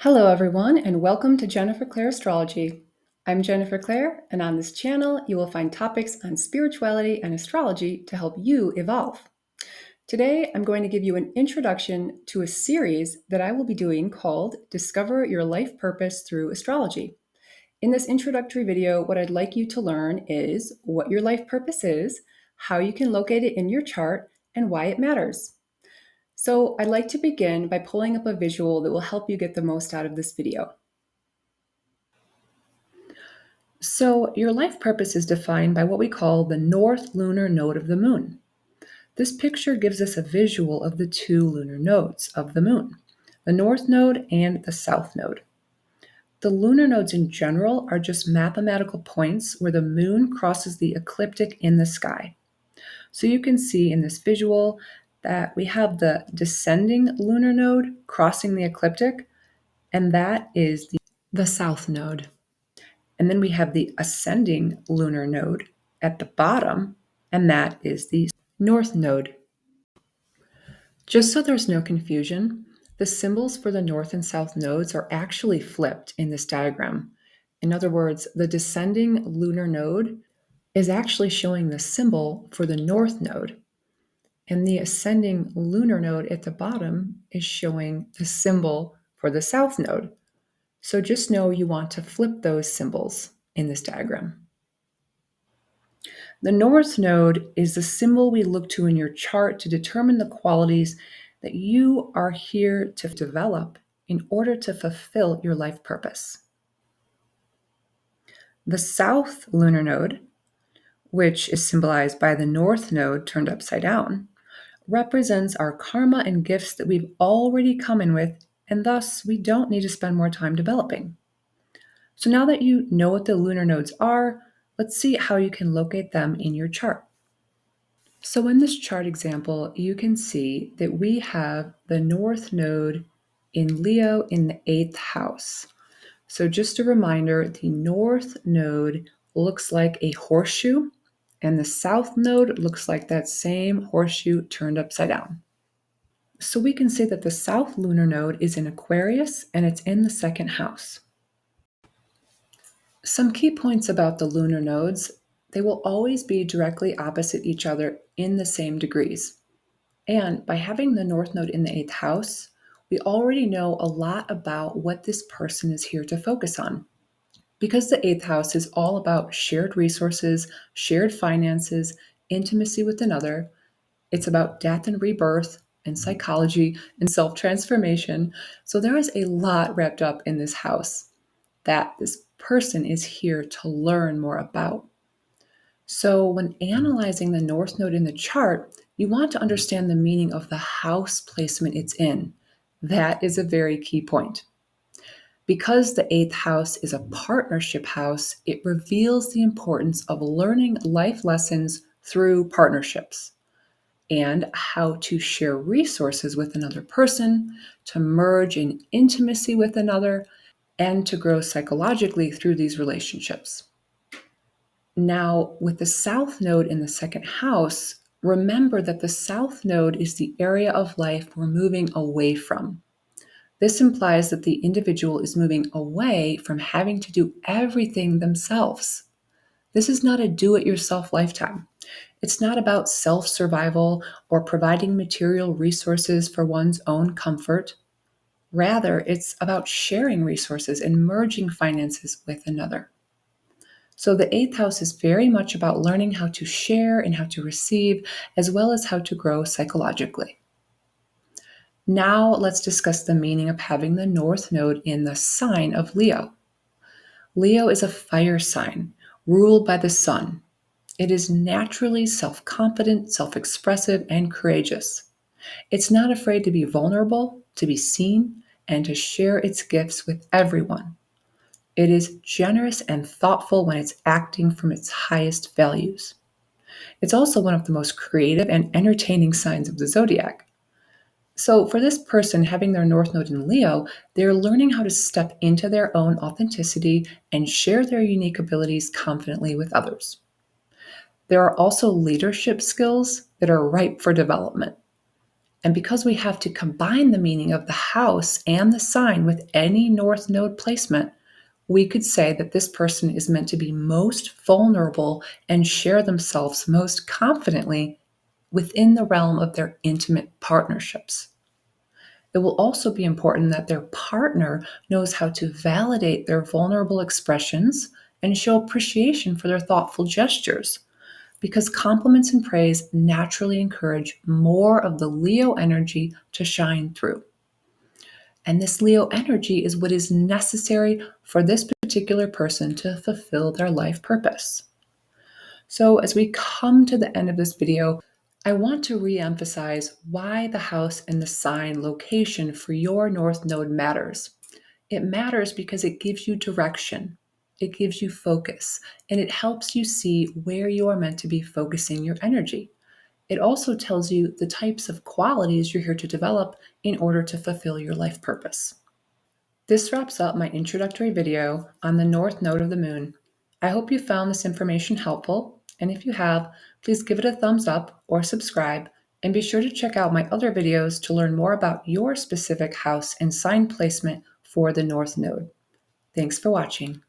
Hello, everyone, and welcome to Jennifer Clair Astrology. I'm Jennifer Clair, and on this channel, you will find topics on spirituality and astrology to help you evolve. Today, I'm going to give you an introduction to a series that I will be doing called Discover Your Life Purpose Through Astrology. In this introductory video, what I'd like you to learn is what your life purpose is, how you can locate it in your chart, and why it matters. So I'd like to begin by pulling up a visual that will help you get the most out of this video. So your life purpose is defined by what we call the north lunar node of the moon. This picture gives us a visual of the two lunar nodes of the moon, the north node and the south node. The lunar nodes in general are just mathematical points where the moon crosses the ecliptic in the sky. So you can see in this visual that we have the descending lunar node crossing the ecliptic, and that is the south node. And then we have the ascending lunar node at the bottom, and that is the north node. Just so there's no confusion, the symbols for the north and south nodes are actually flipped in this diagram. In other words, the descending lunar node is actually showing the symbol for the north node, and the ascending lunar node at the bottom is showing the symbol for the south node. So just know you want to flip those symbols in this diagram. The north node is the symbol we look to in your chart to determine the qualities that you are here to develop in order to fulfill your life purpose. The south lunar node, which is symbolized by the north node turned upside down, represents our karma and gifts that we've already come in with, and thus we don't need to spend more time developing. So now that you know what the lunar nodes are, let's see how you can locate them in your chart. So in this chart example, you can see that we have the north node in Leo in the 8th house. So just a reminder, the north node looks like a horseshoe, and the south node looks like that same horseshoe turned upside down. So we can say that the south lunar node is in Aquarius, and it's in the 2nd house. Some key points about the lunar nodes: they will always be directly opposite each other in the same degrees. And by having the north node in the 8th house, we already know a lot about what this person is here to focus on. Because the 8th house is all about shared resources, shared finances, intimacy with another, it's about death and rebirth and psychology and self-transformation. So there is a lot wrapped up in this house that this person is here to learn more about. So when analyzing the north node in the chart, you want to understand the meaning of the house placement it's in. That is a very key point. Because the 8th house is a partnership house, it reveals the importance of learning life lessons through partnerships and how to share resources with another person, to merge in intimacy with another, and to grow psychologically through these relationships. Now, with the south node in the 2nd house, remember that the south node is the area of life we're moving away from. This implies that the individual is moving away from having to do everything themselves. This is not a do-it-yourself lifetime. It's not about self-survival or providing material resources for one's own comfort. Rather, it's about sharing resources and merging finances with another. So the 8th house is very much about learning how to share and how to receive, as well as how to grow psychologically. Now let's discuss the meaning of having the north node in the sign of Leo. Leo is a fire sign ruled by the sun. It is naturally self-confident, self-expressive, and courageous. It's not afraid to be vulnerable, to be seen, and to share its gifts with everyone. It is generous and thoughtful when it's acting from its highest values. It's also one of the most creative and entertaining signs of the zodiac. So for this person having their north node in Leo, they're learning how to step into their own authenticity and share their unique abilities confidently with others. There are also leadership skills that are ripe for development. And because we have to combine the meaning of the house and the sign with any north node placement, we could say that this person is meant to be most vulnerable and share themselves most confidently within the realm of their intimate partnerships. It will also be important that their partner knows how to validate their vulnerable expressions and show appreciation for their thoughtful gestures, because compliments and praise naturally encourage more of the Leo energy to shine through. And this Leo energy is what is necessary for this particular person to fulfill their life purpose. So, as we come to the end of this video, I want to re-emphasize why the house and the sign location for your North Node matters. It matters because it gives you direction, it gives you focus, and it helps you see where you are meant to be focusing your energy. It also tells you the types of qualities you're here to develop in order to fulfill your life purpose. This wraps up my introductory video on the North Node of the Moon. I hope you found this information helpful, and if you have, please give it a thumbs up or subscribe, and be sure to check out my other videos to learn more about your specific house and sign placement for the North Node. Thanks for watching.